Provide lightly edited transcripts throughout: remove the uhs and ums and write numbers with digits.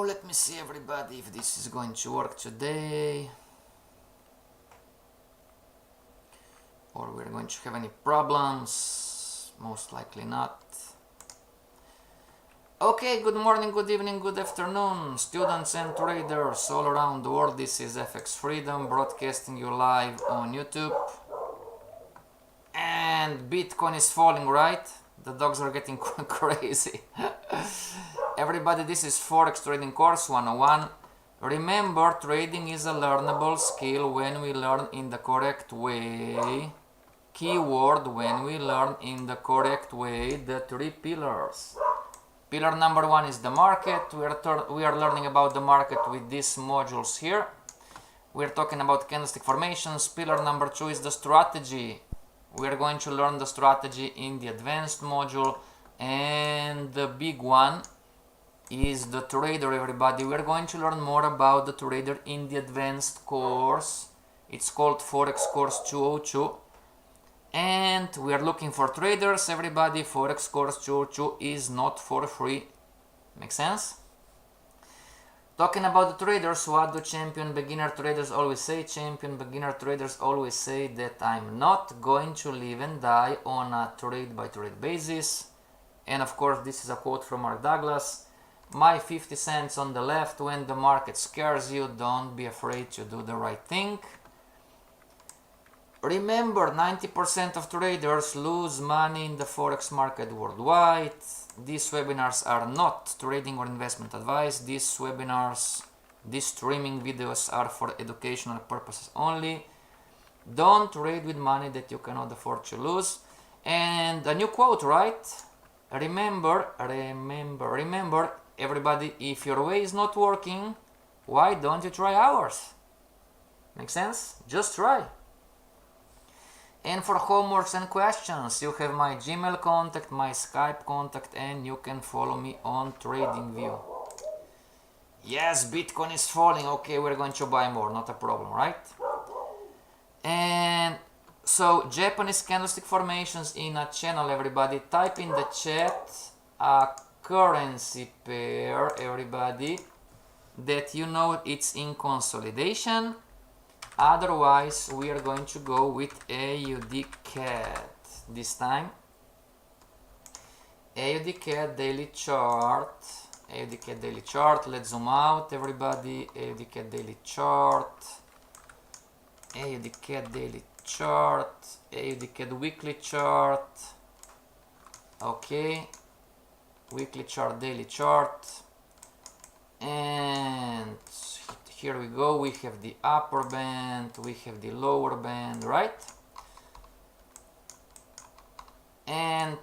let me see everybody if this is going to work today. Or we're going to have any problems. Most likely not. Okay, good morning, good evening, good afternoon, students and traders all around the world. This is FXFreedom broadcasting you live on YouTube. And Bitcoin is falling, right? The dogs are getting crazy. Everybody, this is Forex Trading Course 101. Remember, trading is a learnable skill when we learn in the correct way. Keyword, when we learn in the correct way, the three pillars. Pillar number one is the market. We are learning about the market with these modules here. We're talking about candlestick formations. Pillar number two is the strategy. We're going to learn the strategy in the advanced module. And the big one is the trader, everybody. We're going to learn more about the trader in the advanced course. It's called Forex Course 202. And we are looking for traders, everybody. Forex Course 202 is not for free. Make sense? Talking about the traders, what do champion beginner traders always say? Champion beginner traders always say that I'm not going to live and die on a trade by trade basis. And of course, this is a quote from Mark Douglas. My 50 cents on the left: when the market scares you, don't be afraid to do the right thing. Remember, 90% of traders lose money in the Forex market worldwide. These webinars are not trading or investment advice. These streaming videos are for educational purposes only. Don't trade with money that you cannot afford to lose. And a new quote, right? Remember, everybody, if your way is not working, why don't you try ours? Make sense? Just try. And for homeworks and questions, you have my Gmail contact, my Skype contact, and you can follow me on TradingView. Yes, Bitcoin is falling. Okay, we're going to buy more, not a problem, right? And so, Japanese candlestick formations in a channel, everybody. Type in the chat a currency pair, everybody, that you know it's in consolidation. Otherwise, we are going to go with AUD CAD this time. AUD CAD daily chart. AUD CAD daily chart. Let's zoom out, everybody. AUD CAD daily chart. AUD CAD daily chart. AUD CAD weekly chart. Okay. Weekly chart, daily chart. And here we go, we have the upper band, we have the lower band, right? And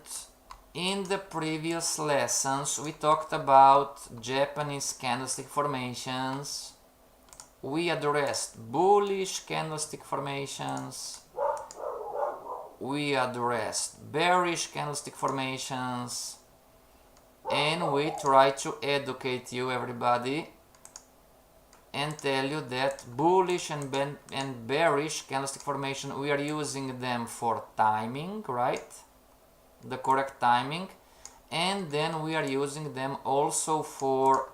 in the previous lessons, we talked about Japanese candlestick formations. We addressed bullish candlestick formations. We addressed bearish candlestick formations. And we try to educate you, everybody, and tell you that bullish and bearish candlestick formation, we are using them for timing, right? The correct timing. And then we are using them also for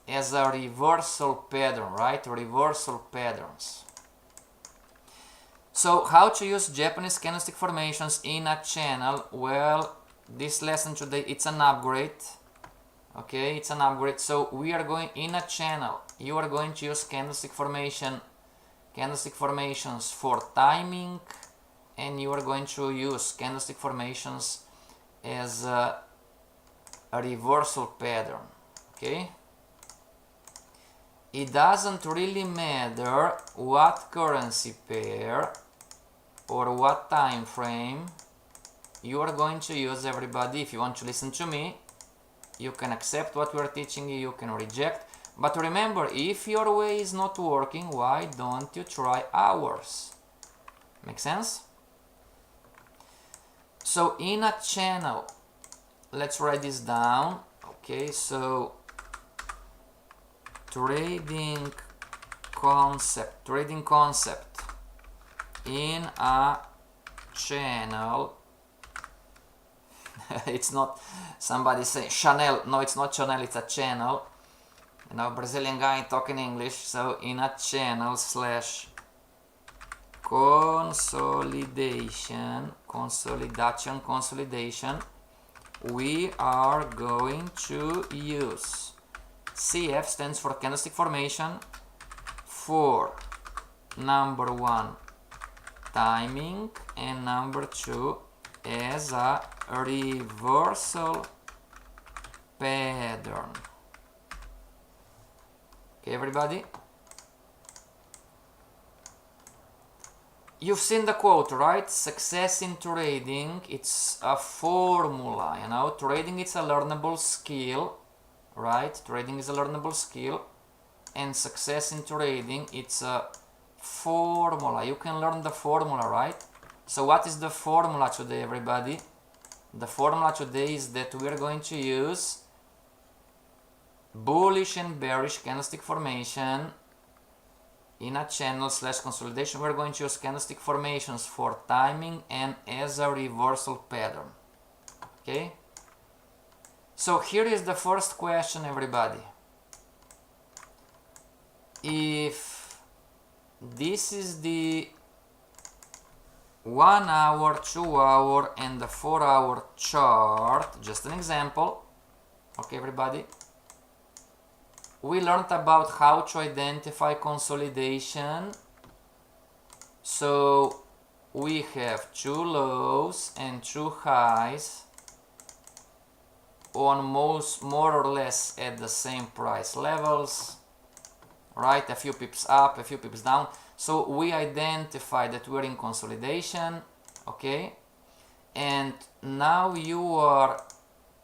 as a reversal pattern, right? Reversal patterns. So how to use Japanese candlestick formations in a channel? Well, this lesson today, it's an upgrade. Okay, it's an upgrade. So we are going in a channel. You are going to use candlestick formations for timing, and you are going to use candlestick formations as a reversal pattern. Okay. It doesn't really matter what currency pair or what time frame you are going to use, everybody. If you want to listen to me, you can accept what we are teaching you, you can reject. But remember, if your way is not working, why don't you try ours? Make sense? So in a channel, let's write this down. Okay, so trading concept in a channel. It's not, somebody say Chanel. No, it's not Chanel, it's a channel. You know, Brazilian guy talking English. So in a channel slash consolidation, we are going to use CF stands for candlestick formation for number 1 timing and number 2 as a reversal pattern. Okay, everybody? You've seen the quote, right? Success in trading, it's a formula, you know? Trading, it's a learnable skill, right? Trading is a learnable skill, and success in trading, it's a formula. You can learn the formula, right? So what is the formula today, everybody? The formula today is that we are going to use bullish and bearish candlestick formation in a channel slash consolidation. We're going to use candlestick formations for timing and as a reversal pattern. Okay? So here is the first question, everybody. If this is the 1 hour, 2 hour and the 4 hour chart, just an example, okay, everybody? We learned about how to identify consolidation. So we have 2 lows and 2 highs on more or less at the same price levels, right? A few pips up, a few pips down. So we identify that we're in consolidation, okay? And now you are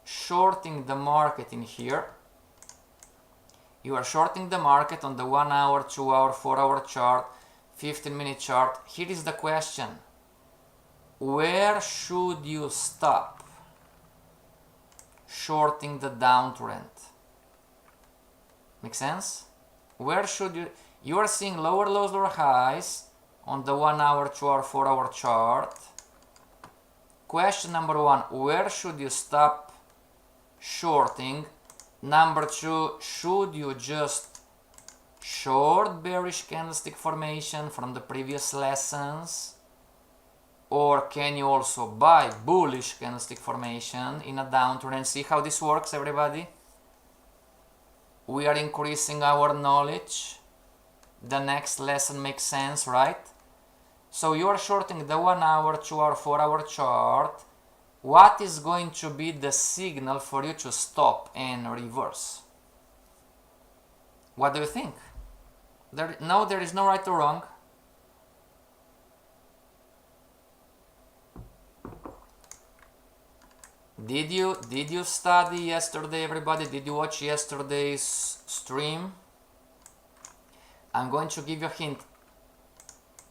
shorting the market in here. You are shorting the market on the 1 hour, 2 hour, 4 hour chart, 15-minute chart. Here is the question. Where should you stop shorting the downtrend? Make sense? Where should you are seeing lower lows, lower highs on the 1 hour, 2 hour, 4 hour chart. Question number 1, where should you stop shorting? Number 2, should you just short bearish candlestick formation from the previous lessons? Or can you also buy bullish candlestick formation in a downtrend? See how this works, everybody? We are increasing our knowledge. The next lesson makes sense, right? So you are shorting the 1 hour, 2 hour, 4 hour chart. What is going to be the signal for you to stop and reverse? What do you think? There is no right or wrong. Did you study yesterday, everybody? Did you watch yesterday's stream? I'm going to give you a hint.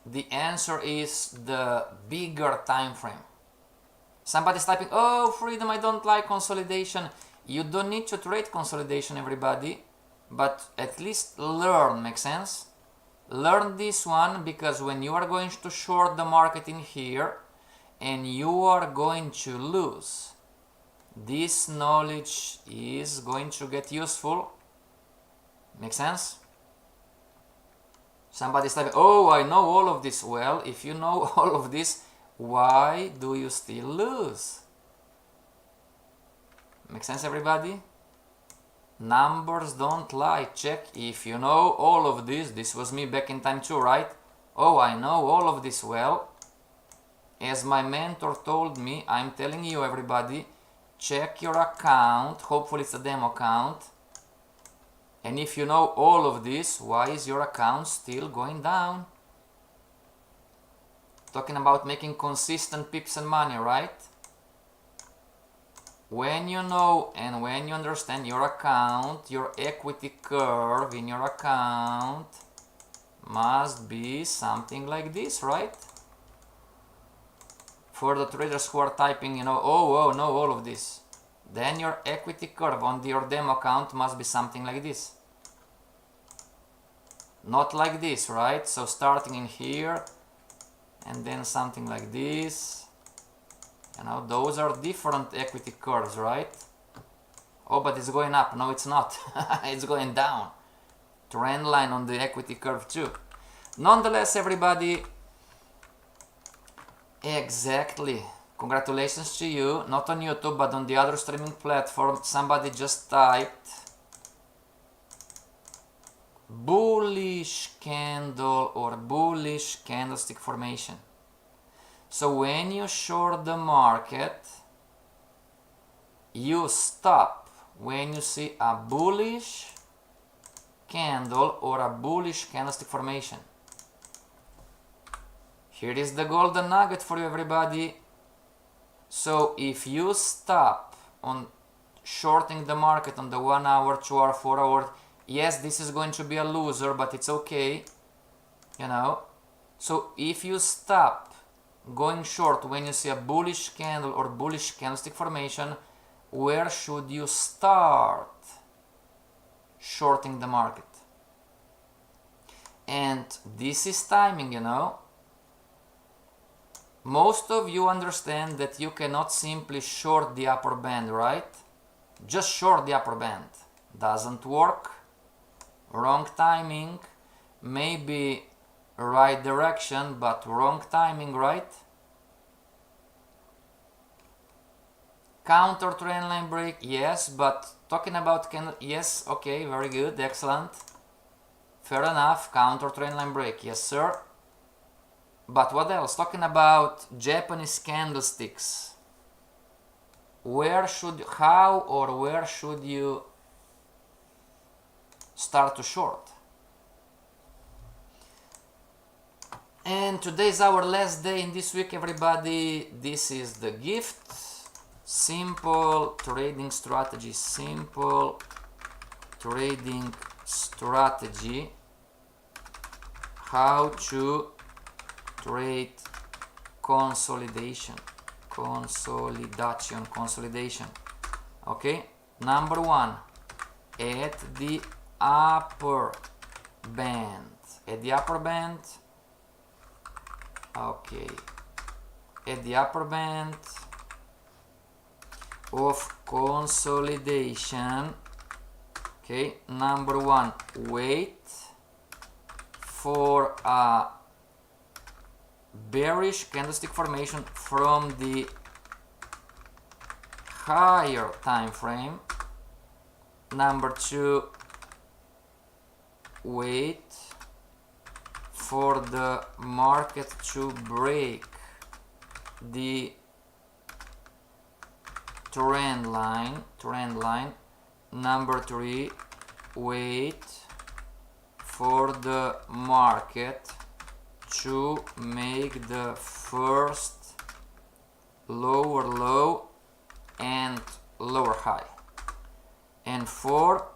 The answer is the bigger time frame. Somebody's typing, oh, Freedom, I don't like consolidation. You don't need to trade consolidation, everybody, but at least learn, make sense? Learn this one, because when you are going to short the market in here and you are going to lose, this knowledge is going to get useful. Make sense? Somebody's typing, oh, I know all of this. Well, if you know all of this, why do you still lose? Make sense, everybody? Numbers don't lie. Check if you know all of this. This was me back in time too, right? Oh, I know all of this. Well, as my mentor told me, I'm telling you, everybody, check your account. Hopefully it's a demo account. And if you know all of this, why is your account still going down? Talking about making consistent pips and money, right? When you know and when you understand your account, your equity curve in your account must be something like this, right? For the traders who are typing, you know, oh, no, all of this. Then your equity curve on your demo account must be something like this. Not like this, right? So starting in here and then something like this. You know, those are different equity curves, right? Oh, but it's going up. No, it's not. It's going down. Trend line on the equity curve too. Nonetheless, everybody, exactly. Congratulations to you. Not on YouTube, but on the other streaming platform. Somebody just typed bullish candle or bullish candlestick formation. So when you short the market, you stop when you see a bullish candle or a bullish candlestick formation. Here is the golden nugget for you, everybody. So if you stop on shorting the market on the 1 hour, 2 hour, 4 hour, yes, this is going to be a loser, but it's okay, you know. So if you stop going short when you see a bullish candle or bullish candlestick formation, where should you start shorting the market? And this is timing, you know. Most of you understand that you cannot simply short the upper band, right? Just short the upper band. Doesn't work. Wrong timing. Maybe right direction, but wrong timing, right? Counter trend line break, yes, but talking about candle, yes, okay, very good, excellent. Fair enough, counter trend line break, yes sir. But what else? Talking about Japanese candlesticks. Where should you start to short? And today is our last day in this week, everybody. This is the gift. Simple trading strategy. Simple trading strategy. How to trade consolidation. Consolidation. Okay. Number one, at the upper band. At the upper band. Okay. At the upper band of consolidation. Okay. Number one, wait for a bearish candlestick formation from the higher time frame. Number two, wait for the market to break the trend line. Number three, wait for the market to make the first lower low and lower high. And four,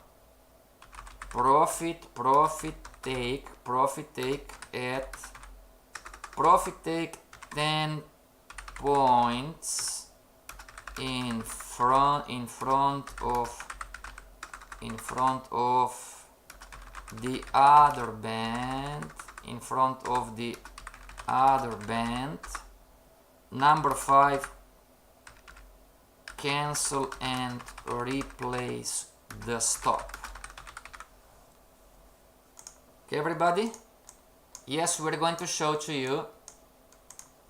profit take at 10 points in front of the other band. Number five, cancel and replace the stop. Okay, everybody? Yes, we're going to show to you.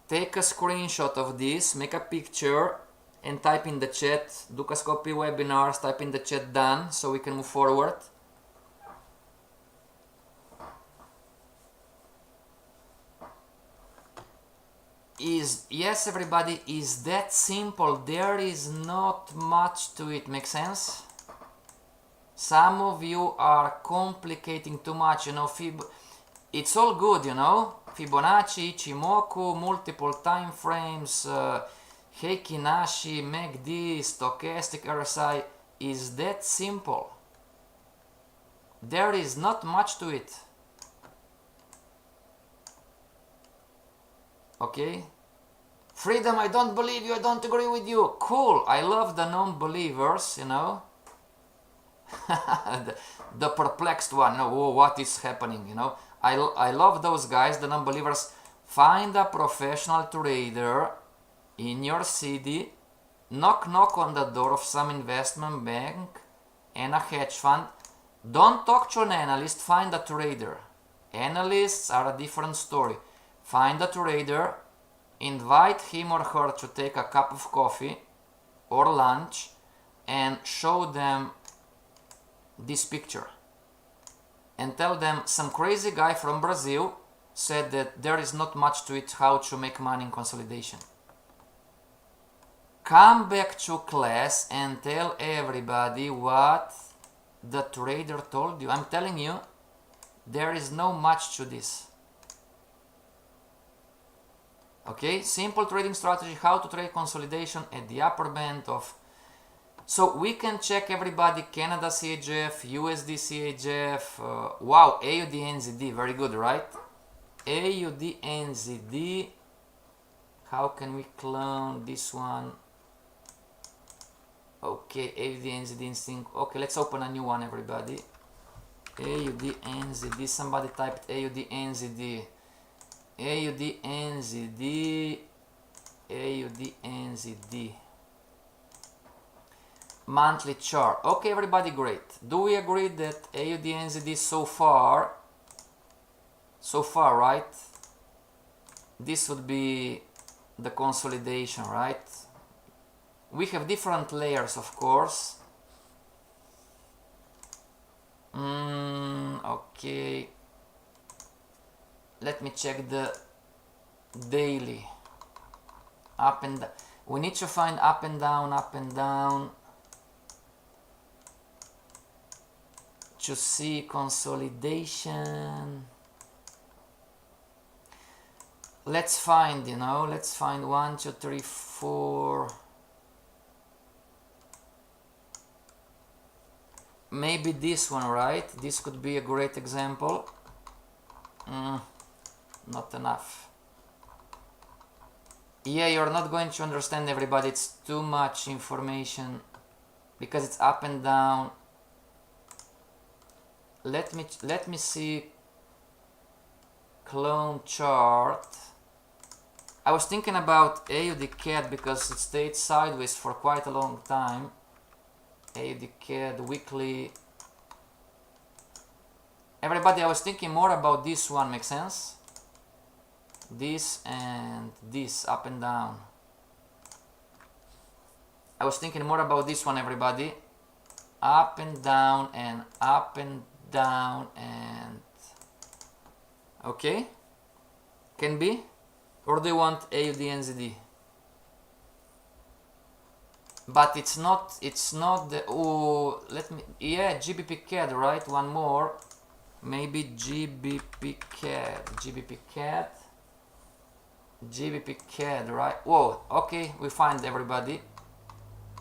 Take a screenshot of this, make a picture, and type in the chat. Dukascopy webinars, type in the chat done, so we can move forward. Yes, everybody, is that simple. There is not much to it. Make sense? Some of you are complicating too much, you know. It's all good, you know. Fibonacci, Ichimoku, multiple time frames, Heikin Ashi, MACD, stochastic RSI. Is that simple? There is not much to it. Okay? Freedom, I don't believe you, I don't agree with you. Cool, I love the non-believers, you know. the perplexed one, oh, what is happening, you know. I love those guys, the non-believers. Find a professional trader in your city knock knock on the door of some investment bank and a hedge fund. Don't talk to an analyst, find a trader. Analysts are a different story. Find a trader, invite him or her to take a cup of coffee or lunch and show them this picture. And tell them some crazy guy from Brazil said that there is not much to it how to make money in consolidation. Come back to class and tell everybody what the trader told you. I'm telling you, there is no much to this. Okay, simple trading strategy, how to trade consolidation at the upper band of. So we can check everybody, Canada CHF, USD CHF, wow, AUD NZD, very good, right? AUD NZD, how can we clone this one? Okay, AUD NZD instinct. Okay, let's open a new one, everybody. AUD NZD, somebody typed AUD NZD. AUD NZD, AUD NZD. Monthly chart. Okay, everybody, great. Do we agree that AUD NZD so far, right? This would be the consolidation, right? We have different layers, of course. Okay. Let me check the daily. Up and down. We need to find up and down, to see consolidation. Let's find, let's find 1, 2, 3, 4. Maybe this one, right? This could be a great example. Not enough. Yeah, you're not going to understand, everybody. It's too much information because it's up and down. Let me see clone chart. I was thinking about AUD CAD because it stayed sideways for quite a long time. AUD CAD weekly. Everybody, I was thinking more about this one, makes sense? This and this, up and down. I was thinking more about this one, everybody. Up and down and up and down and... Okay? Can be? Or do you want AUD NZD? But it's not the... Oh, let me... Yeah, GBP CAD, right? One more. Maybe GBP CAD, right? Whoa, okay, we find everybody.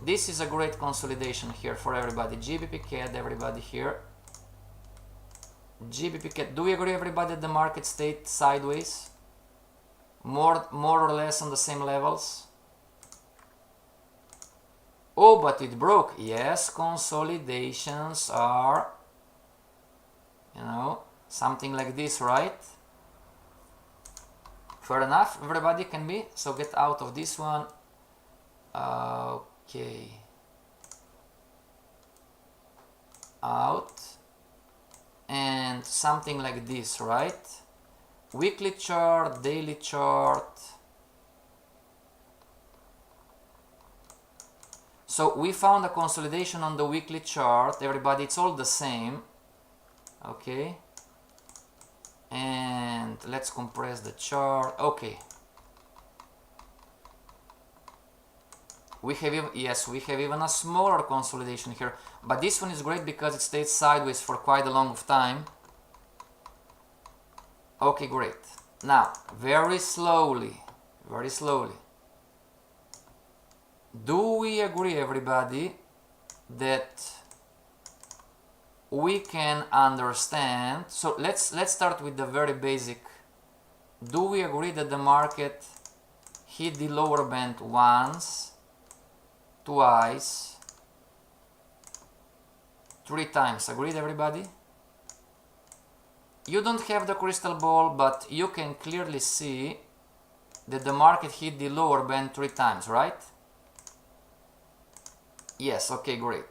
This is a great consolidation here for everybody. GBP CAD, everybody here. GBP CAD. Do we agree, everybody, that the market stayed sideways? More or less on the same levels? Oh, but it broke. Yes, consolidations are, something like this, right? Fair enough, everybody can be. So get out of this one. Okay. Out. And something like this, right? Weekly chart, daily chart. So we found a consolidation on the weekly chart. Everybody, it's all the same. Okay. And let's compress the chart. Okay. We have even a smaller consolidation here, but this one is great because it stayed sideways for quite a long time. Okay, great. Now, very slowly. Do we agree, everybody, that we can understand? So let's start with the very basic. Do we agree that the market hit the lower band once, twice, 3 times? Agreed, everybody? You don't have the crystal ball, but you can clearly see that the market hit the lower band 3 times, right? Yes, okay, great.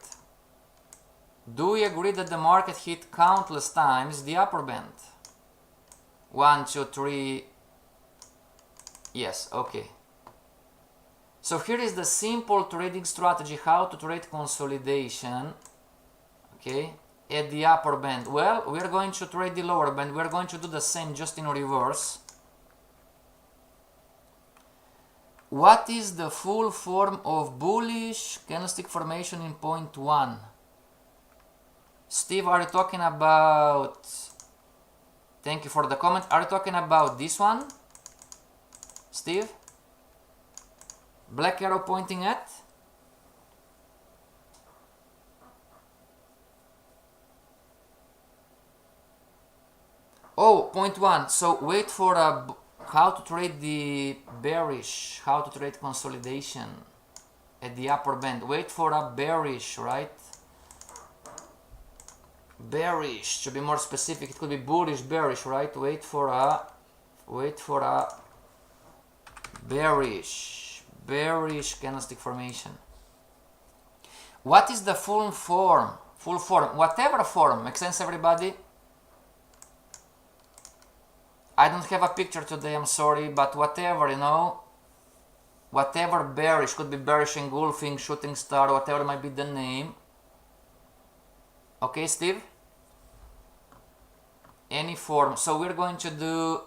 Do we agree that the market hit countless times the upper band? 1, 2, 3. Yes, okay. So here is the simple trading strategy, how to trade consolidation, okay, at the upper band. Well, we're going to trade the lower band. We're going to do the same, just in reverse. What is the full form of bullish candlestick formation in point 1? Steve, are you talking about... Thank you for the comment. Are you talking about this one, Steve? Black arrow pointing at? Oh, point 1. So wait for a... How to trade the bearish, how to trade consolidation at the upper band. Wait for a bearish, right? Bearish, to be more specific, it could be bullish, bearish, right? Wait for a bearish candlestick formation. What is the full form? Full form, whatever form, makes sense, everybody? I don't have a picture today, I'm sorry, but whatever, you know, whatever bearish, could be bearish engulfing, shooting star, whatever might be the name. Okay, Steve? Any form. So we're going to do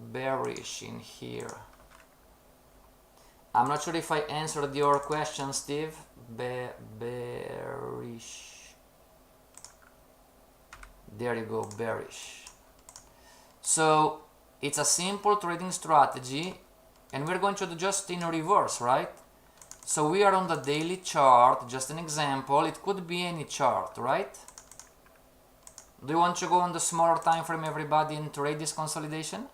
bearish in here. I'm not sure if I answered your question, Steve. Bearish. There you go, bearish. So it's a simple trading strategy, and we're going to do just in reverse, right? So we are on the daily chart, just an example. It could be any chart, right? Do you want to go on the smaller time frame, everybody, and trade this consolidation?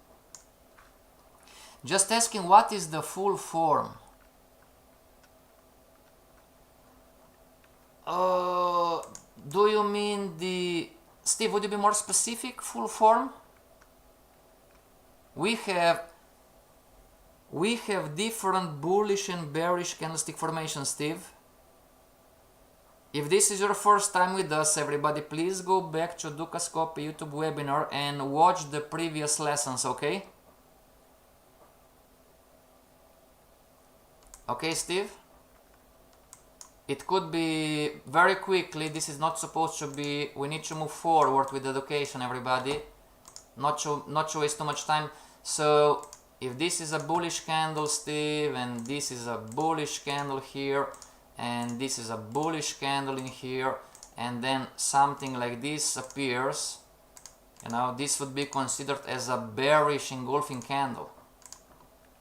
Just asking, what is the full form? Do you mean the... Steve, would you be more specific? Full form? We have different bullish and bearish candlestick formations, Steve. If this is your first time with us, everybody, please go back to Dukascopy YouTube webinar and watch the previous lessons, okay? Okay, Steve? It could be very quickly. This is not supposed to be... We need to move forward with education, everybody. Not to waste too much time. So, if this is a bullish candle, Steve, and this is a bullish candle here, and this is a bullish candle in here, and then something like this appears, you know, this would be considered as a bearish engulfing candle.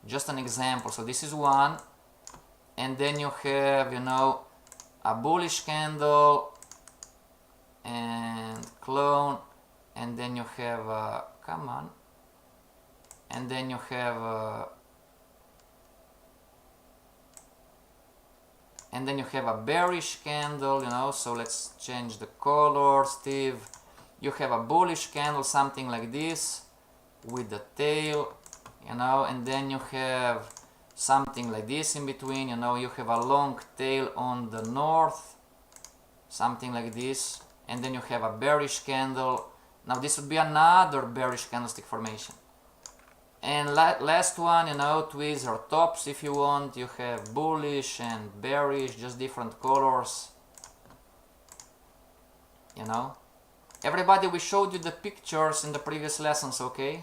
Just an example. So this is one, and then you have, you know, a bullish candle and clone, and then you have a, come on, and then you have a, and then you have a bearish candle, you know. So let's change the color, Steve. You have a bullish candle, something like this, with the tail, you know, and then you have something like this in between, you know. You have a long tail on the north, something like this, and then you have a bearish candle. Now this would be another bearish candlestick formation. And last one, you know, twists or tops if you want. You have bullish and bearish, just different colors, you know. Everybody, we showed you the pictures in the previous lessons, okay?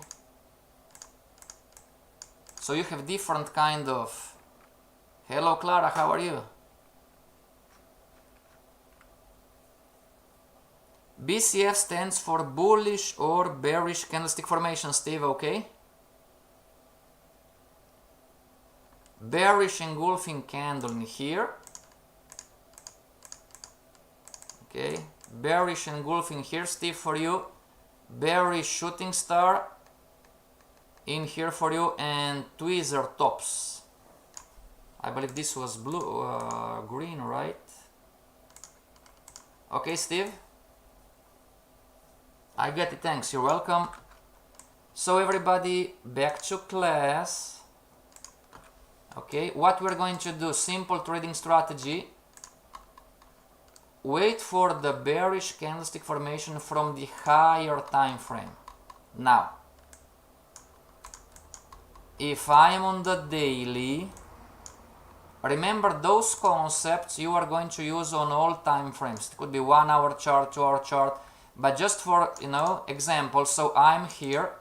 So you have different kind of... Hello Clara, how are you? BCF stands for bullish or bearish candlestick formation, Steve, okay? Bearish engulfing candle in here, okay, bearish engulfing here, Steve, for you, bearish shooting star in here for you, and tweezer tops. I believe this was blue, green, right? Okay, Steve, I get it, thanks, you're welcome. So everybody, back to class. Okay, what we're going to do, simple trading strategy. wait for the bearish candlestick formation from the higher time frame. Now, if I am on the daily, remember those concepts you are going to use on all time frames. It could be 1 hour chart, 2 hour chart, but just for, example, so I'm here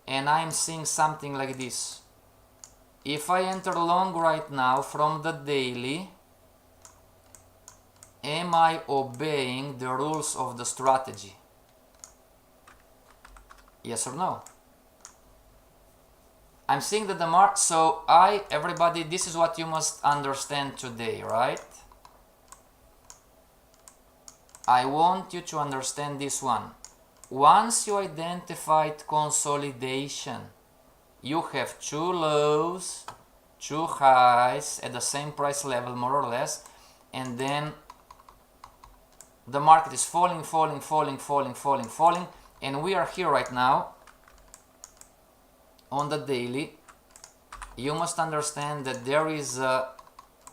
and I'm seeing something like this. If I enter long right now from the daily, am I obeying the rules of the strategy? Yes or no? I'm seeing that the mark, so everybody, this is what you must understand today, right? I want you to understand this one. Once you identified consolidation, you have 2 lows, 2 highs at the same price level, more or less, and then the market is falling, and we are here right now on the daily. You must understand that there is a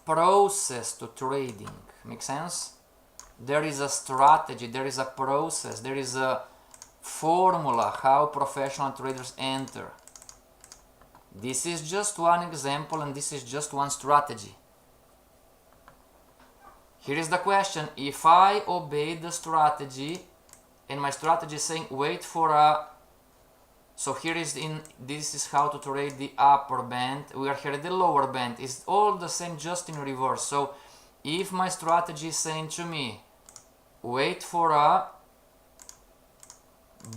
process to trading. Make sense? There is a strategy, there is a process, there is a formula how professional traders enter. This is just one example and this is just one strategy. Here is the question: if I obey the strategy and my strategy is saying wait for a, so here is this is how to trade the upper band, we are here at the lower band, it's all the same just in reverse. So if my strategy is saying to me wait for a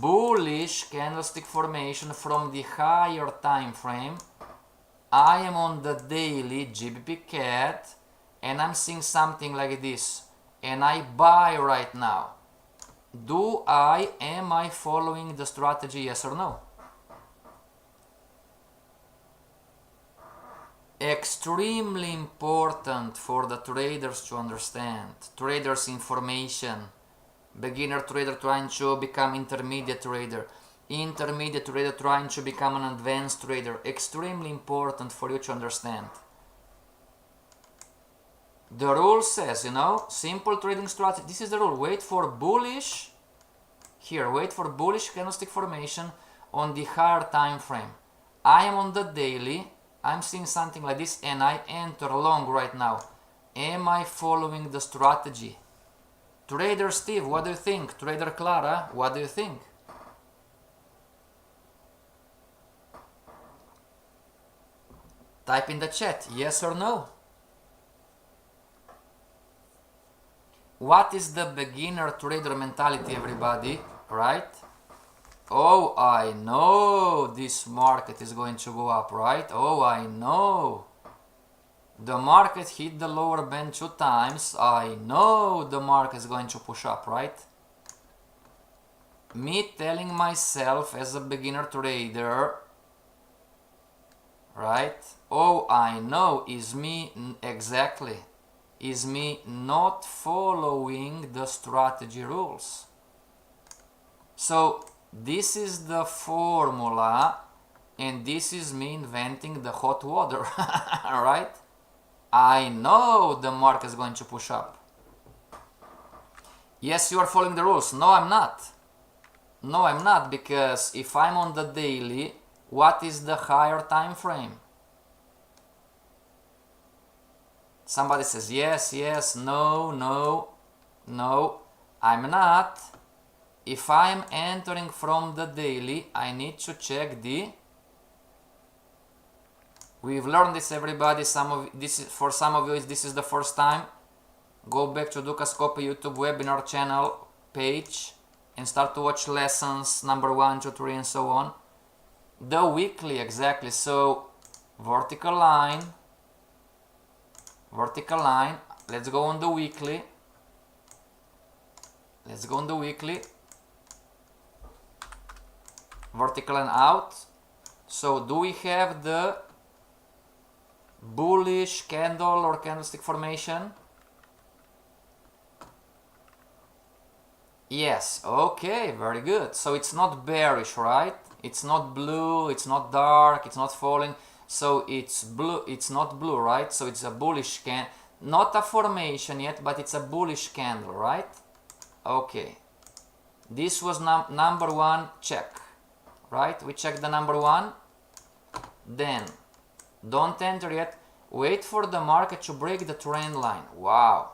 bullish candlestick formation from the higher time frame, I am on the daily GBP CAT and I'm seeing something like this and I buy right now. Am I following the strategy, yes or no? Extremely important for the traders to understand. Traders information. Beginner trader trying to become intermediate trader. Intermediate trader trying to become an advanced trader. Extremely important for you to understand. The rule says, simple trading strategy. This is the rule. Wait for bullish, wait for bullish candlestick formation on the higher time frame. I am on the daily. I'm seeing something like this and I enter long right now. Am I following the strategy? Trader Steve, what do you think? Trader Clara, what do you think? Type in the chat, yes or no. What is the beginner trader mentality, everybody, right? Oh, I know this market is going to go up, right? Oh, I know. The market hit the lower band 2 times. I know the market is going to push up, right? Me telling myself as a beginner trader, right? Oh, I know is me, exactly, is me not following the strategy rules. So this is the formula and this is me inventing the hot water, right? I know the market is going to push up. Yes, you are following the rules. No, I'm not. No, I'm not, because if I'm on the daily, what is the higher time frame? Somebody says yes, yes, no, no, no. I'm not. If I'm entering from the daily, I need to check the... We've learned this, everybody. For some of you, this is the first time. Go back to Dukascope YouTube webinar channel page and start to watch lessons number 1, 2, 3, and so on. The weekly, exactly. So vertical line. Let's go on the weekly. Vertical line out. So do we have the bullish candle or candlestick formation? Yes, okay, very good. So it's not bearish, right? It's not blue, it's not dark, it's not falling. So it's blue, it's not blue, right? So it's a bullish not a formation yet, but it's a bullish candle, right? Okay, this was number one check, right? We check the number one, then don't enter yet, wait for the market to break the trend line. Wow,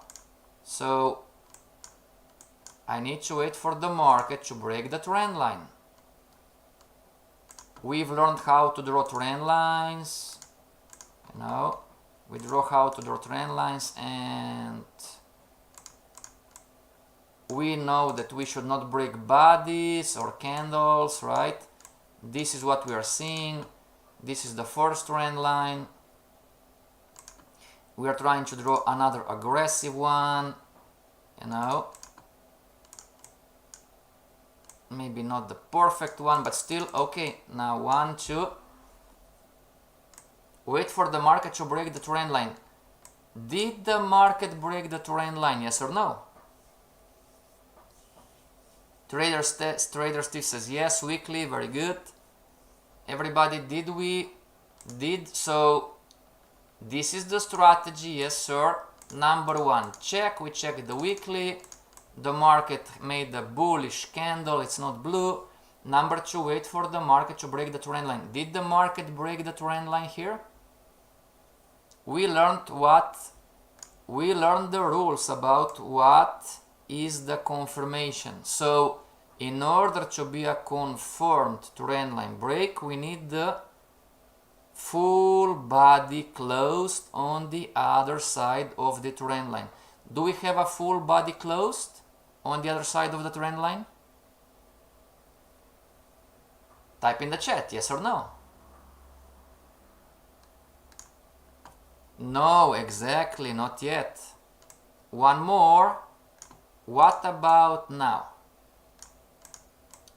so I need to wait for the market to break the trend line. We've learned how to draw trend lines, you know, we draw how to draw trend lines, and we know that we should not break bodies or candles, right? This is what we are seeing. This is the first trend line. We are trying to draw another aggressive one, you know. Maybe not the perfect one, but still okay. Now 1, 2. Wait for the market to break the trend line. Did the market break the trend line? Yes or no? Trader Steve says yes. Weekly, very good. Everybody, did we? Did. So this is the strategy. Yes, sir. Number one, check. We check the weekly. The market made a bullish candle, it's not blue. Number two, wait for the market to break the trend line. Did the market break the trend line here? We learned what? We learned the rules about what is the confirmation. So in order to be a confirmed trend line break, we need the full body closed on the other side of the trend line. Do we have a full body closed on the other side of the trend line? Type in the chat, yes or no. No, exactly, not yet. One more. What about now?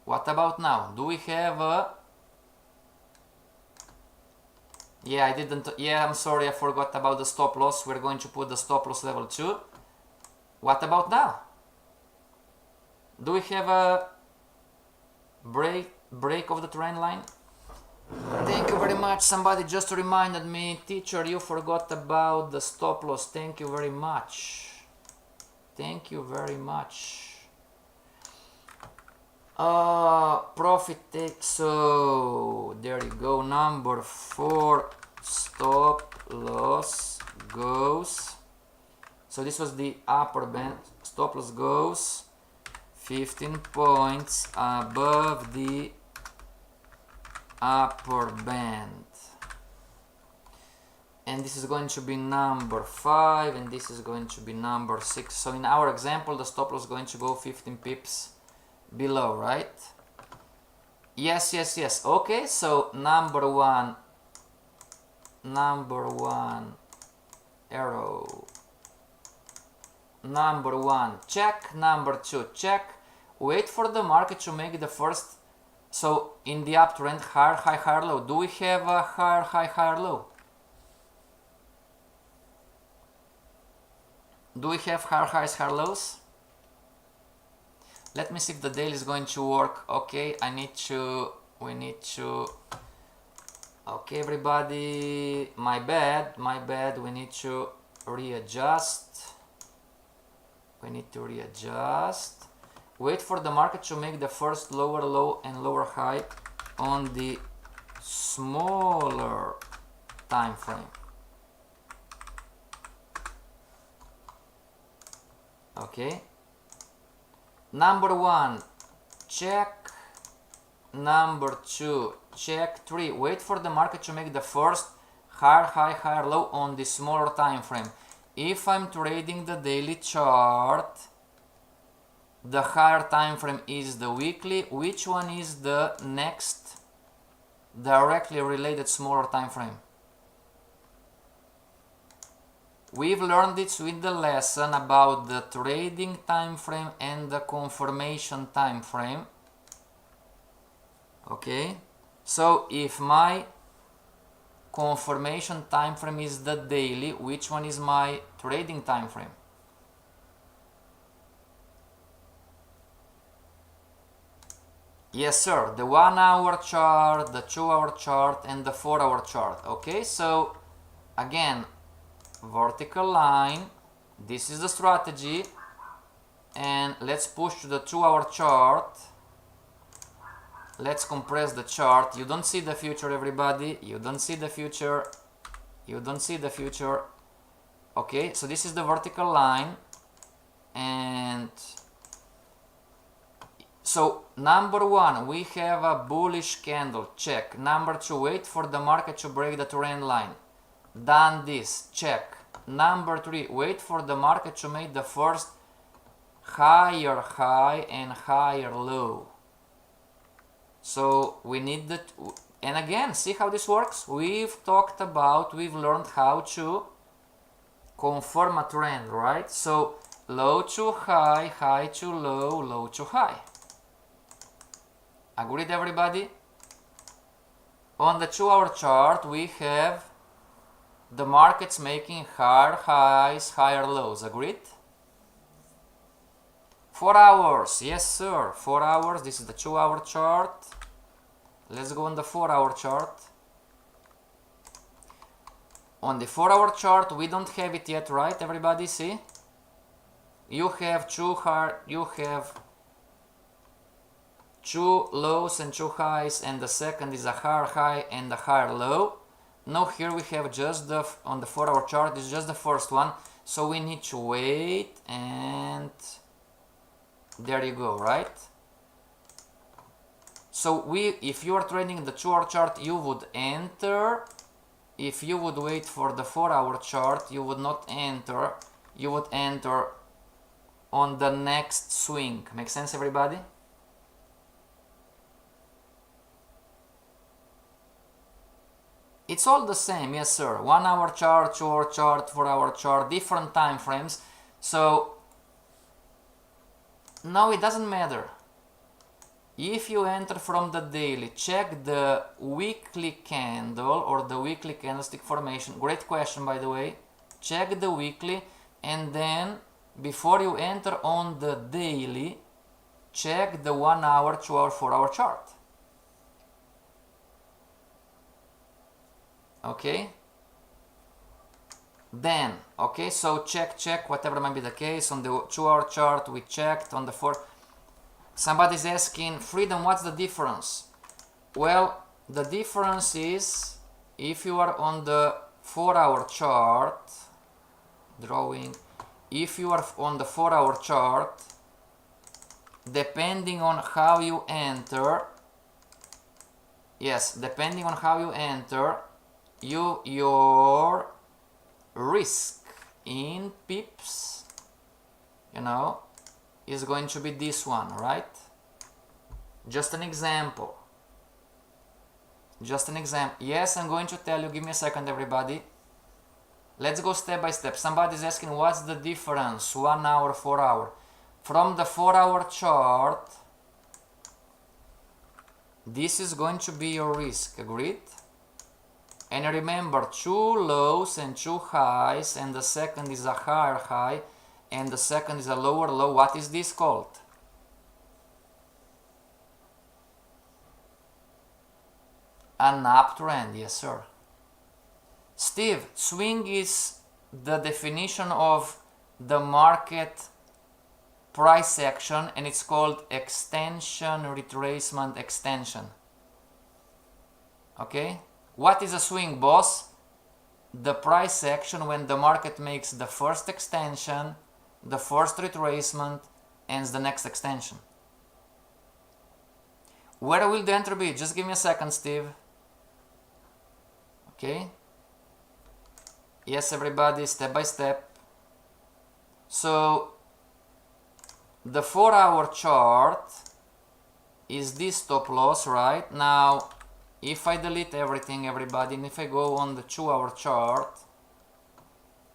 What about now? Do we have a... Yeah, I didn't... Yeah, I'm sorry, I forgot about the stop loss. We're going to put the stop loss level 2. What about now? Do we have a break of the trend line? Thank you very much. Somebody just reminded me, teacher, you forgot about the stop loss. Thank you very much. Thank you very much. Profit take. So there you go. Number 4 stop loss goes. So this was the upper band. Stop loss goes 15 points above the upper band, and this is going to be number 5, and this is going to be number 6. So in our example, the stop loss is going to go 15 pips below, right? Yes, yes, yes. Okay, so number one arrow, number 1 check, number 2 check. Wait for the market to make the first. So in the uptrend, higher high, higher low. Do we have a higher high, higher low? Do we have higher highs, higher lows? Let me see if the daily is going to work. Okay, we need to, okay everybody, my bad, we need to readjust. Wait for the market to make the first lower low and lower high on the smaller time frame. Okay. Number 1, check. Number 2, check. 3, wait for the market to make the first higher high, higher low on the smaller time frame. If I'm trading the daily chart, the higher time frame is the weekly. Which one is the next directly related smaller time frame? We've learned it with the lesson about the trading time frame and the confirmation time frame. Okay, so if my confirmation time frame is the daily, which one is my trading time frame? Yes, sir, the 1 hour chart, the 2 hour chart, and the 4 hour chart. Okay, so again, vertical line. This is the strategy. And let's push to the 2-hour chart. Let's compress the chart. You don't see the future, everybody. You don't see the future. You don't see the future. Okay, so this is the vertical line. And so number one, we have a bullish candle. Check. Number two, wait for the market to break the trend line. Done this. Check. Number three, wait for the market to make the first higher high and higher low. So we need that. And again, see how this works? We've learned how to confirm a trend, right? So low to high, high to low, low to high. Agreed, everybody? On the 2-hour chart, we have the markets making higher highs, higher lows. Agreed? 4 hours, yes sir, 4 hours. This is the 2-hour chart. Let's go on the 4-hour chart. On the 4-hour chart, we don't have it yet, right? Everybody, see? You have two lows and two highs, and the second is a higher high and a higher low. Now here we have just on the 4-hour chart, it's just the first one. So we need to wait, and there you go, right? So if you are trading the 2-hour chart, you would enter. If you would wait for the 4-hour chart, you would not enter. You would enter on the next swing. Make sense, everybody? It's all the same, yes sir. 1-hour chart, 2-hour chart, 4-hour chart, different time frames. So now it doesn't matter. If you enter from the daily, check the weekly candle or the weekly candlestick formation. Great question, by the way. Check the weekly, and then before you enter on the daily, check the 1-hour, 2-hour, 4-hour chart. Okay? Then, okay, so check, whatever might be the case. On the 2-hour chart, we checked. On the 4... Somebody's asking, Freedom, what's the difference? Well, the difference is, if you are on the 4-hour chart, if you are on the 4-hour chart, depending on how you enter, depending on how you enter, your risk in pips, is going to be this one, right? Just an example. Yes, I'm going to tell you. Give me a second, everybody. Let's go step by step. Somebody's asking, what's the difference? 1 hour, 4 hour. From the 4-hour chart, this is going to be your risk. Agreed? And remember, 2 lows and 2 highs, and the second is a higher high, and the second is a lower low. What is this called? An uptrend, yes sir. Steve, swing is the definition of the market price action, and it's called extension, retracement, extension. Okay? What is a swing, boss? The price action when the market makes the first extension, the first retracement, and the next extension. Where will the entry be? Just give me a second, Steve. Okay? Yes, everybody, step by step. So, the 4-hour chart is this stop loss, right? Now, if I delete everything, everybody, and if I go on the 2-hour chart,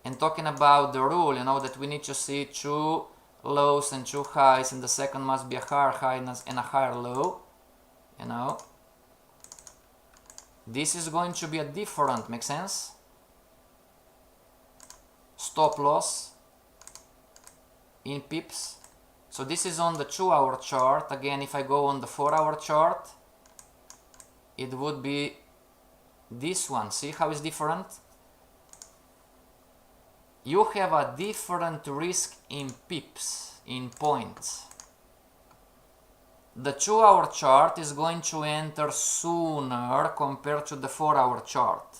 and talking about the rule, that we need to see 2 lows and 2 highs, and the second must be a higher high and a higher low, this is going to be a different, make sense? Stop loss in pips. So this is on the 2-hour chart. Again, if I go on the 4-hour chart, it would be this one. See how it's different? you have a different risk in pips, in points. The 2-hour chart is going to enter sooner compared to the 4-hour chart.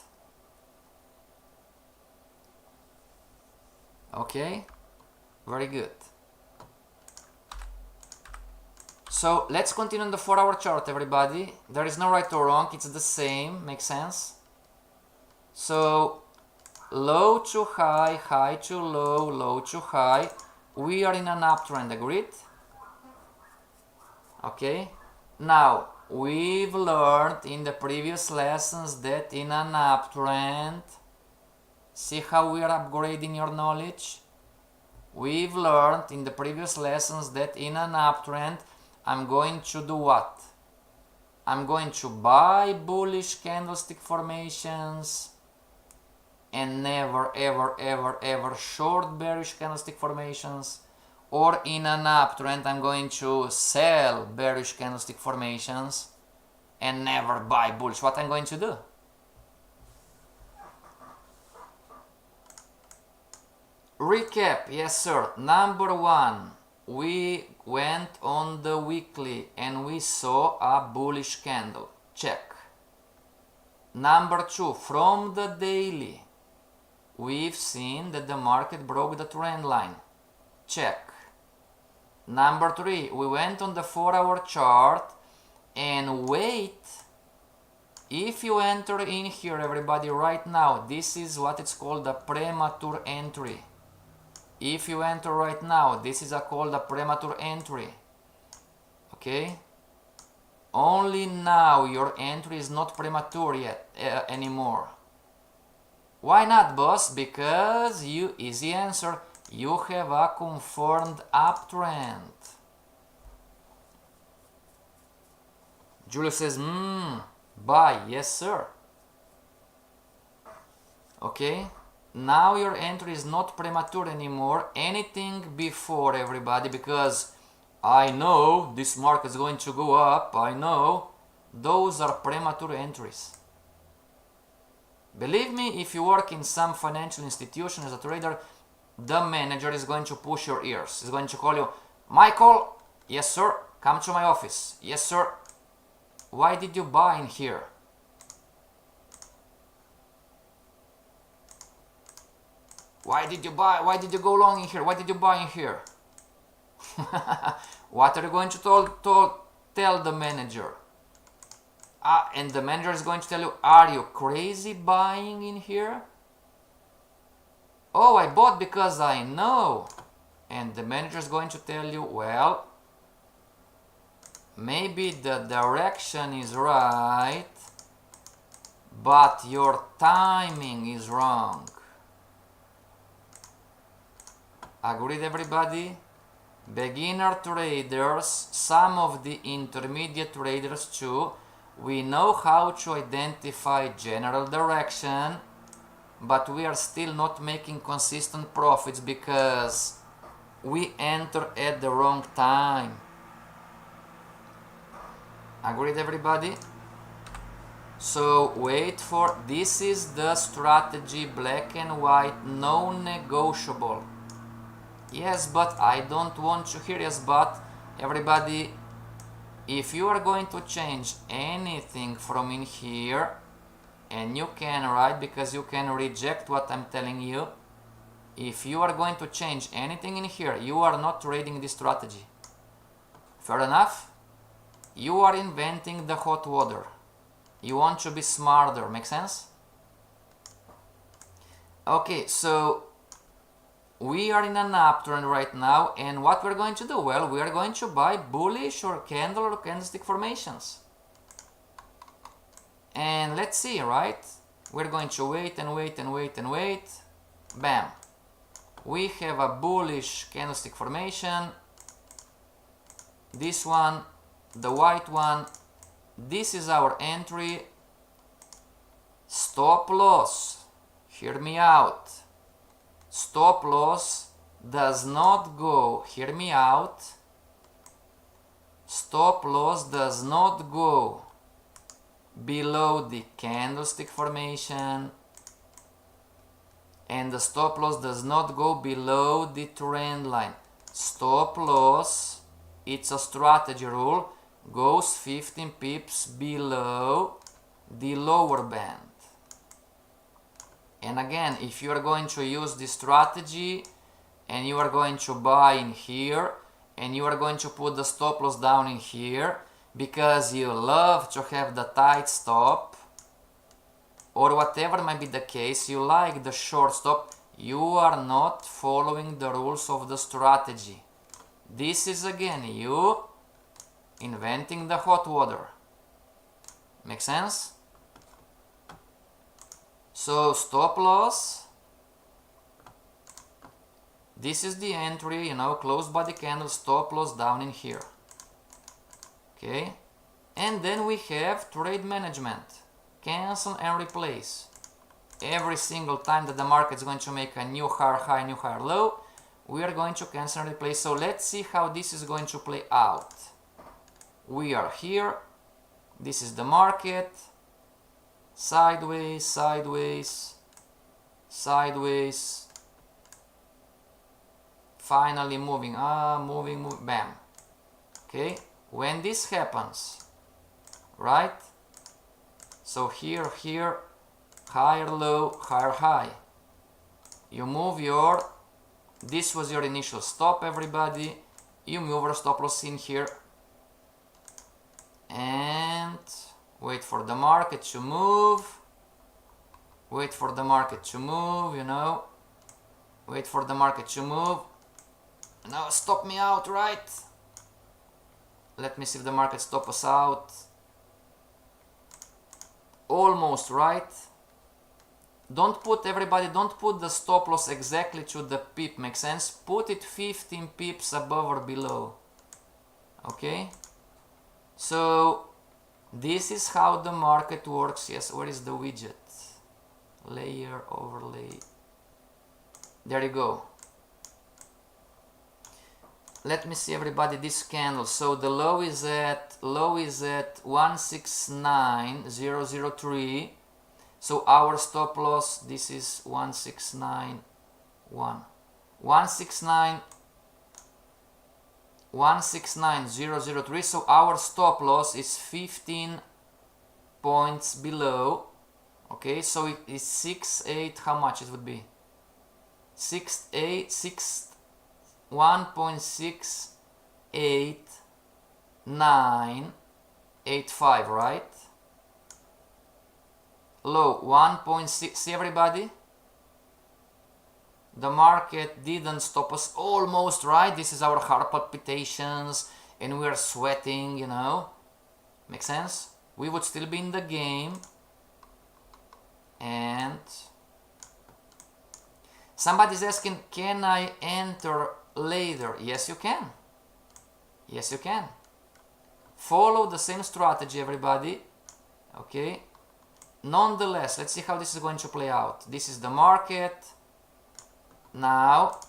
Okay, very good. So let's continue on the 4-hour chart, everybody. There is no right or wrong, it's the same, makes sense? So low to high, high to low, low to high. We are in an uptrend, agreed? Okay. Now, we've learned in the previous lessons that in an uptrend, see how we are upgrading your knowledge? We've learned in the previous lessons that in an uptrend, I'm going to do what? I'm going to buy bullish candlestick formations and never ever ever ever short bearish candlestick formations, or in an uptrend I'm going to sell bearish candlestick formations and never buy bullish. What I'm going to do? Recap, yes sir. Number one, we went on the weekly and we saw a bullish candle, check. Number two, from the daily, we've seen that the market broke the trend line, check. Number three, we went on the 4-hour chart and wait. If you enter in here, everybody, right now, this is what it's called a premature entry. If you enter right now, this is called a premature entry. Okay? Only now your entry is not premature yet anymore. Why not, boss? Because you, easy answer, you have a confirmed uptrend. Julius says, buy, yes sir. Okay, now your entry is not premature anymore. Anything before, everybody, because I know this market is going to go up, I know, those are premature entries. Believe me, if you work in some financial institution as a trader, the manager is going to push your ears. He's going to call you, Michael, yes sir, come to my office. Yes sir, why did you buy in here? Why did you buy? Why did you go long in here? Why did you buy in here? What are you going to tell the manager? And the manager is going to tell you, are you crazy buying in here? Oh, I bought because I know. And the manager is going to tell you, well, maybe the direction is right, but your timing is wrong. Agreed, everybody? Beginner traders, some of the intermediate traders too, we know how to identify general direction, but we are still not making consistent profits because we enter at the wrong time. Agreed, everybody? So wait for, this is the strategy, black and white, non-negotiable. Yes, but I don't want to hear yes, but everybody, if you are going to change anything from in here, and you can, right, because you can reject what I'm telling you, if you are going to change anything in here, you are not trading this strategy. Fair enough? You are inventing the hot water. You want to be smarter, make sense? Okay, so we are in an uptrend right now, and what we're going to do? Well, we are going to buy bullish or candle or candlestick formations. And let's see, right? We're going to wait and wait and wait and wait. Bam. We have a bullish candlestick formation. This one, the white one. This is our entry. Stop loss. Hear me out. Stop loss does not go, hear me out, stop loss does not go below the candlestick formation and the stop loss does not go below the trend line. Stop loss, it's a strategy rule, goes 15 pips below the lower band. And again, if you are going to use this strategy and you are going to buy in here and you are going to put the stop loss down in here because you love to have the tight stop, or whatever might be the case, you like the short stop, you are not following the rules of the strategy. This is again you inventing the hot water. Make sense? So stop loss, this is the entry, you know, closed body candle, stop loss down in here. Okay, and then we have trade management, cancel and replace. Every single time that the market is going to make a new higher high, new higher low, we are going to cancel and replace. So let's see how this is going to play out. We are here, this is the market, sideways, sideways, sideways, finally moving, moving, bam. Okay, when this happens, right? So here, higher low, higher high. You move your, this was your initial stop, everybody. You move your stop loss in here and wait for the market to move. Wait for the market to move, you know. Wait for the market to move. Now stop me out, right? Let me see if the market stop us out. Almost, right? Don't put, everybody, don't put the stop loss exactly to the pip, makes sense? Put it 15 pips above or below. Okay? So this is how the market works. Yes, where is the widget? Layer, overlay. There you go. Let me see, everybody, this candle. So the low is at 169.003. So our stop loss, this is 169.003. So our stop loss is 15 points below. Okay, so it is 6.8. How much it would be? 1.68985, right? Low 1.6. See, everybody, the market didn't stop us almost, right? This is our heart palpitations and we are sweating, you know. Make sense? We would still be in the game. And somebody's asking, can I enter later? Yes, you can. Yes, you can. Follow the same strategy, everybody. Okay. Nonetheless, let's see how this is going to play out. This is the market. Now,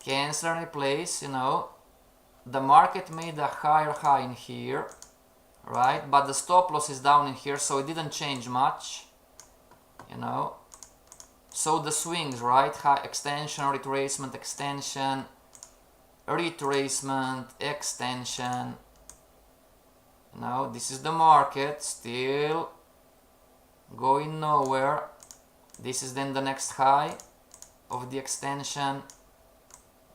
cancel and replace, you know. The market made a higher high in here, right? But the stop loss is down in here, so it didn't change much, you know. So the swings, right? High extension, retracement, extension, retracement, extension. You know, this is the market still going nowhere. This is then the next high of the extension.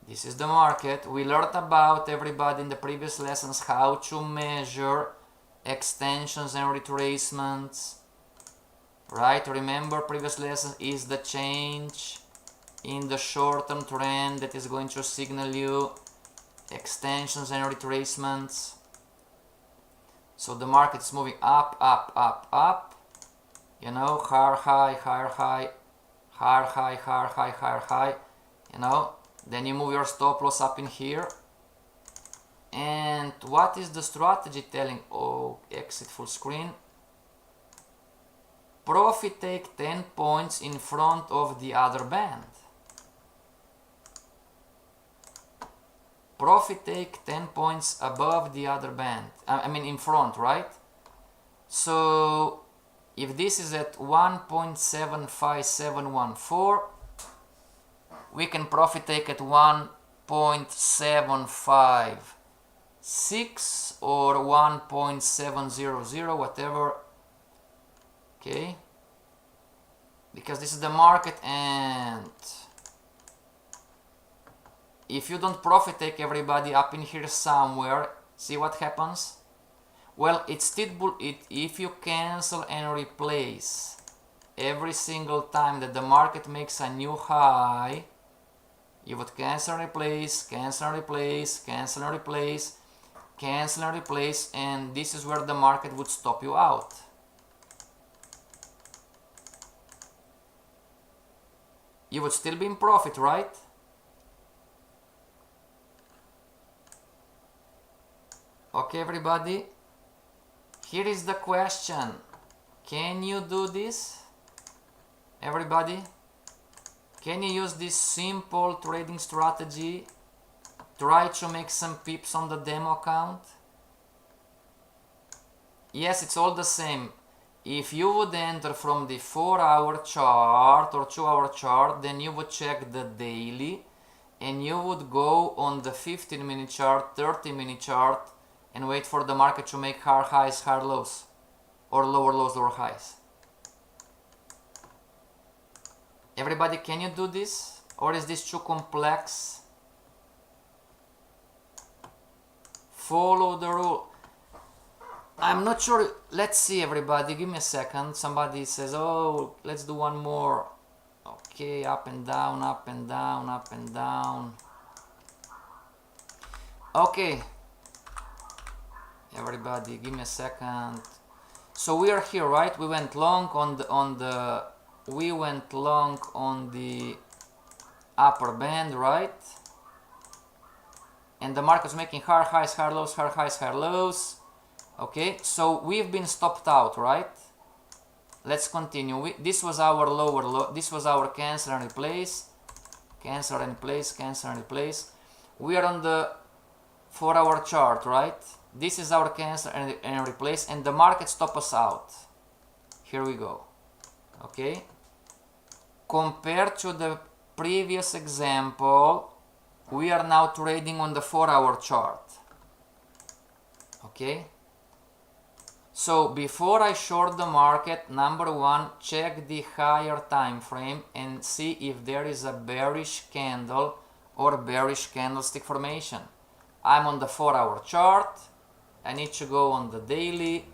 This is the market. We learned about, everybody, in the previous lessons how to measure extensions and retracements, right? Remember, previous lesson is the change in the short-term trend that is going to signal you extensions and retracements. So the market is moving up, up, up, up. You know, higher high, higher high, higher high, higher high, higher high. You know, then you move your stop loss up in here. And what is the strategy telling? Oh, exit full screen. Profit take 10 points in front of the other band. Profit take 10 points above the other band. I mean in front, right? So if this is at 1.75714, we can profit take at 1.756 or 1.700, whatever. Okay, because this is the market, and if you don't profit take, everybody, up in here somewhere, see what happens? Well, it's still if you cancel and replace every single time that the market makes a new high, you would cancel and replace, cancel and replace, cancel and replace, cancel and replace, and this is where the market would stop you out. You would still be in profit, right? Okay, everybody, here is the question. Can you do this? Everybody, can you use this simple trading strategy? Try to make some pips on the demo account? Yes, it's all the same. If you would enter from the 4-hour chart or 2-hour chart, then you would check the daily, and you would go on the 15-minute chart, 30-minute chart, and wait for the market to make higher highs, higher lows, or lower lows, lower highs. Everybody, can you do this? Or is this too complex? Follow the rule. I'm not sure. Let's see, everybody. Give me a second. Somebody says, oh, let's do one more. Okay, up and down, up and down, up and down. Okay. Everybody, give me a second. So we are here, right? We went long on the upper band, right? And the market's making higher highs, higher lows, higher highs, higher lows. Okay, so we've been stopped out, right? Let's continue. This was our lower low. This was our cancel and replace, cancel and replace, cancel and replace. We are on the 4-hour chart, right? This is our cancel and replace, and the market stop us out. Here we go. Okay. Compared to the previous example, we are now trading on the 4-hour chart. Okay. So before I short the market, number one, check the higher time frame and see if there is a bearish candle or bearish candlestick formation. I'm on the 4-hour chart. I need to go on the daily.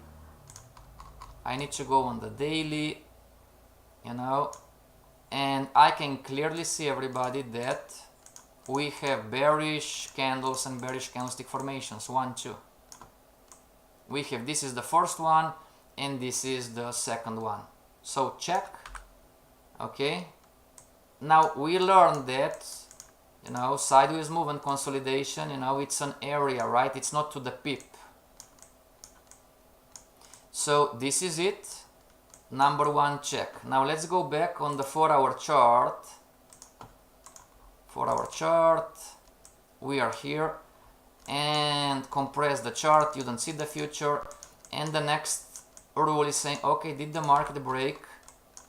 You know, and I can clearly see, everybody, that we have bearish candles and bearish candlestick formations. 1, 2. We have, this is the first one and this is the second one. So check. Okay. Now we learned that, you know, sideways movement consolidation, you know, it's an area, right? It's not to the pip. So this is it. Number one, check. Now let's go back on the 4-hour chart. 4-hour chart. We are here. And compress the chart. You don't see the future. And the next rule is saying, okay, did the market break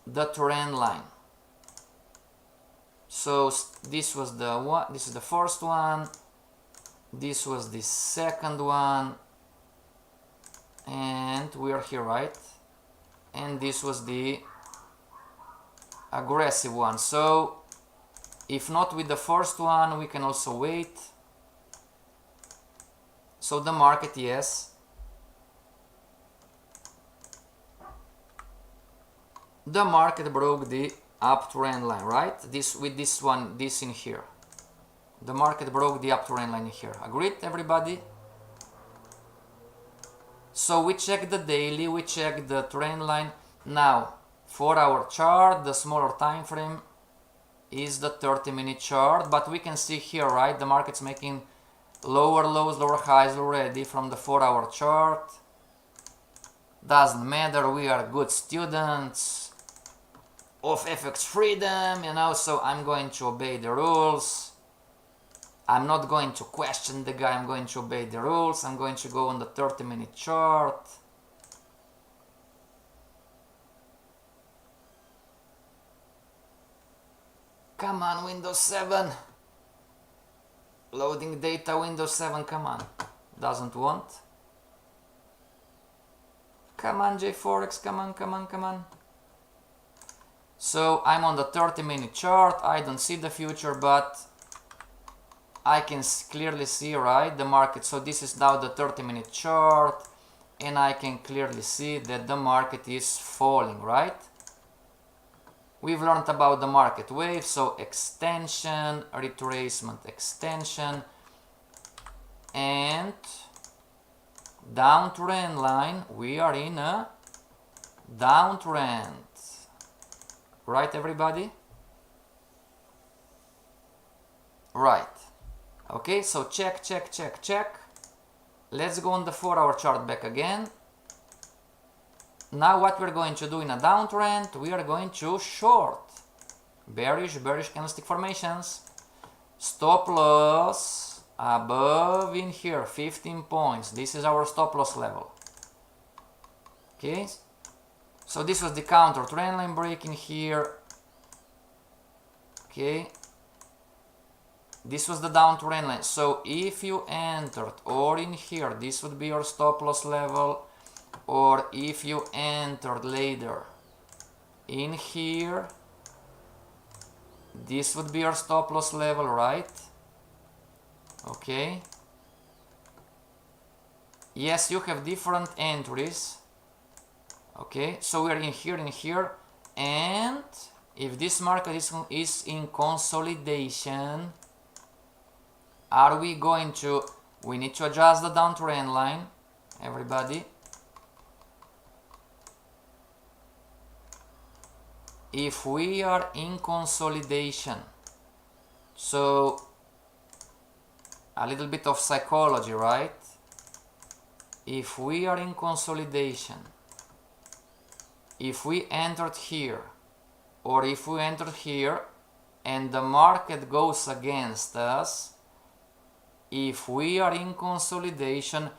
the trend line? So this was the one. This is the first one. This was the second one. And we are here, right? And this was the aggressive one. So if not with the first one, we can also wait. So the market, yes, the market broke the uptrend line, right? This with this one, this in here, the market broke the uptrend line here. Agreed, everybody? So we check the daily, we check the trend line. Now 4-hour chart, the smaller time frame is the 30-minute chart, but we can see here, right, the market's making lower lows, lower highs already from the 4-hour chart. Doesn't matter, we are good students of FXFreedom, you know, so I'm going to obey the rules. I'm not going to question the guy, I'm going to obey the rules. I'm going to go on the 30-minute chart. Come on, Windows 7. Loading data, Windows 7, come on. Doesn't want. Come on, J4X, come on, come on, come on. So I'm on the 30-minute chart. I don't see the future, but I can clearly see, right, the market. So this is now the 30-minute chart, and I can clearly see that the market is falling, right? We've learned about the market wave, so extension, retracement, extension, and downtrend line. We are in a downtrend, right, everybody? Right. Okay, so check, check, check, check. Let's go on the 4-hour chart back again. Now what we're going to do in a downtrend, we are going to short. Bearish candlestick formations. Stop loss above in here, 15 points. This is our stop loss level. Okay, so this was the counter trend line break in here. Okay, this was the downtrend line. So if you entered or in here, this would be your stop loss level. Or if you entered later in here, this would be your stop loss level, right? Okay. Yes, you have different entries. Okay, so we're in here, and if this market is in consolidation, are we going to, we need to adjust the downtrend line, everybody. If we are in consolidation, so a little bit of psychology, right? If we are in consolidation, if we entered here, or if we entered here, and the market goes against us, if we are in consolidation,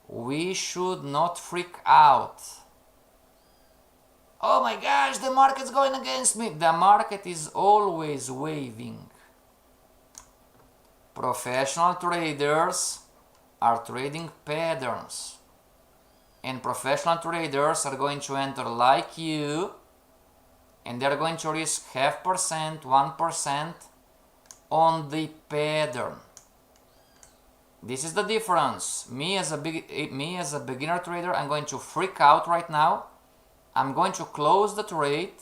we should not freak out. Oh my gosh, the market's going against me. The market is always waving. Professional traders are trading patterns. And professional traders are going to enter like you, and they're going to risk 0.5%, 1% on the pattern. This is the difference. Me as a beginner trader, I'm going to freak out right now. I'm going to close the trade.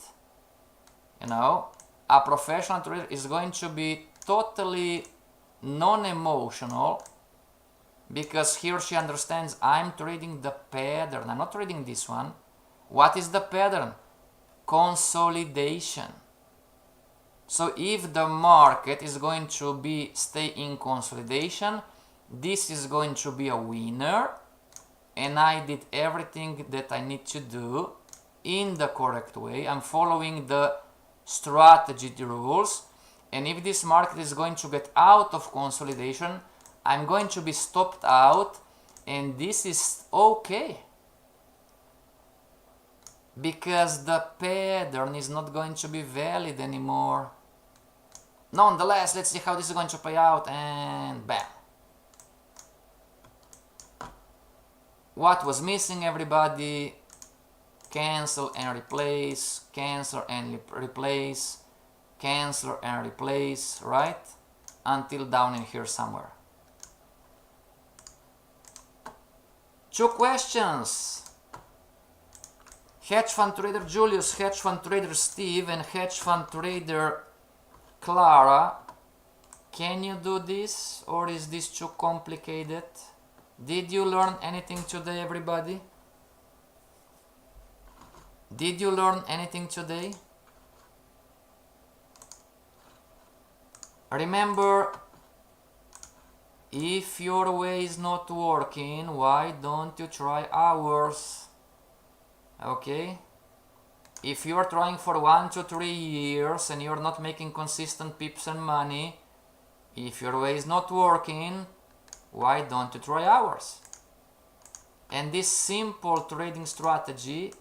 You know, a professional trader is going to be totally non-emotional, because he or she understands I'm trading the pattern. I'm not trading this one. What is the pattern? Consolidation. So if the market is going to stay in consolidation, this is going to be a winner, and I did everything that I need to do in the correct way. I'm following the strategy rules, and if this market is going to get out of consolidation, I'm going to be stopped out, and this is okay, because the pattern is not going to be valid anymore. Nonetheless, let's see how this is going to play out, and bam. What was missing, everybody? Cancel and replace, cancel and replace, cancel and replace, right? Until down in here somewhere. 2 questions. Hedge fund trader Julius, hedge fund trader Steve, and hedge fund trader Clara. Can you do this, or is this too complicated? Did you learn anything today, everybody? Did you learn anything today? Remember, if your way is not working, why don't you try ours? Okay? If you're trying for 1 to 3 years and you're not making consistent pips and money, if your way is not working, why don't you try ours? And this simple trading strategy,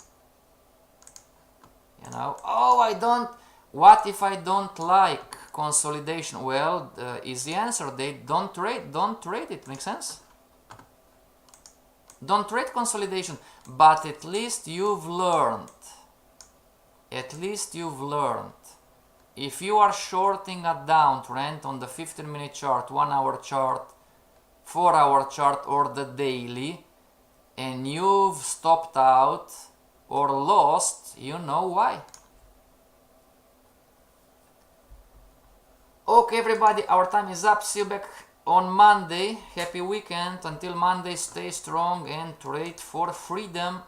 you know, what if I don't like consolidation. Well, the easy answer, they don't trade it. Make sense? Don't trade consolidation, but at least you've learned. At least you've learned. If you are shorting a downtrend on the 15-minute chart, 1-hour chart, 4-hour chart, or the daily, and you've stopped out or lost, you know why. Okay, everybody, our time is up. See you back on Monday. Happy weekend. Until Monday, stay strong and trade for freedom.